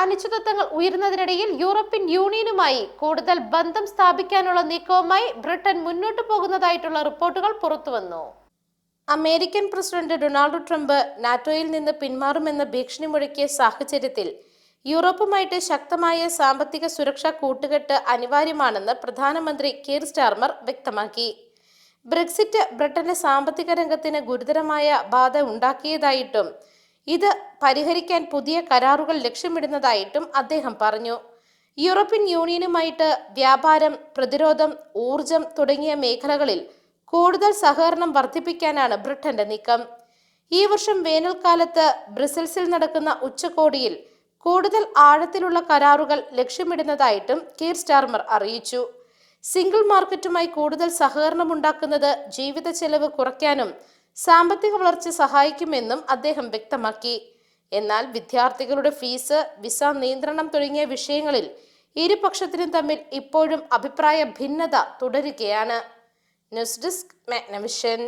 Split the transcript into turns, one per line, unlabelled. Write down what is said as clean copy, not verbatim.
അനിശ്ചിതത്വങ്ങൾ ഉയരുന്നതിനിടയിൽ European യൂണിയനുമായി കൂടുതൽ ബന്ധം സ്ഥാപിക്കാനുള്ള നീക്കവുമായി ബ്രിട്ടൻ മുന്നോട്ടു പോകുന്നതായിട്ടുള്ള റിപ്പോർട്ടുകൾ പുറത്തുവന്നു. അമേരിക്കൻ പ്രസിഡന്റ് ഡൊണാൾഡ് ട്രംപ് നാറ്റോയിൽ നിന്ന് പിന്മാറുമെന്ന ഭീഷണി മുഴക്കിയ സാഹചര്യത്തിൽ യൂറോപ്പുമായിട്ട് ശക്തമായ സാമ്പത്തിക സുരക്ഷാ കൂട്ടുകെട്ട് അനിവാര്യമാണെന്ന് പ്രധാനമന്ത്രി കീർ സ്റ്റാർമർ വ്യക്തമാക്കി. ബ്രെക്സിറ്റ് ബ്രിട്ടന്റെ സാമ്പത്തിക രംഗത്തിന് ഗുരുതരമായ ബാധ ഉണ്ടാക്കിയതായിട്ടും ഇത് പരിഹരിക്കാൻ പുതിയ കരാറുകൾ ലക്ഷ്യമിടുന്നതായിട്ടും അദ്ദേഹം പറഞ്ഞു. യൂറോപ്യൻ യൂണിയനുമായിട്ട് വ്യാപാരം, പ്രതിരോധം, ഊർജം തുടങ്ങിയ മേഖലകളിൽ കൂടുതൽ സഹകരണം വർദ്ധിപ്പിക്കാനാണ് ബ്രിട്ടന്റെ നീക്കം. ഈ വർഷം വേനൽക്കാലത്ത് ബ്രസൽസിൽ നടക്കുന്ന ഉച്ചകോടിയിൽ കൂടുതൽ ആഴത്തിലുള്ള കരാറുകൾ ലക്ഷ്യമിടുന്നതായിട്ടും കീർ സ്റ്റാർമർ അറിയിച്ചു. സിംഗിൾ മാർക്കറ്റുമായി കൂടുതൽ സഹകരണം ഉണ്ടാക്കുന്നത് ജീവിത ചെലവ് കുറയ്ക്കാനും സാമ്പത്തിക വളർച്ച സഹായിക്കുമെന്നും അദ്ദേഹം വ്യക്തമാക്കി. എന്നാൽ വിദ്യാർത്ഥികളുടെ ഫീസ്, വിസ നിയന്ത്രണം തുടങ്ങിയ വിഷയങ്ങളിൽ ഇരുപക്ഷത്തിനും തമ്മിൽ ഇപ്പോഴും അഭിപ്രായ ഭിന്നത തുടരുകയാണ്. News desk Magnavision.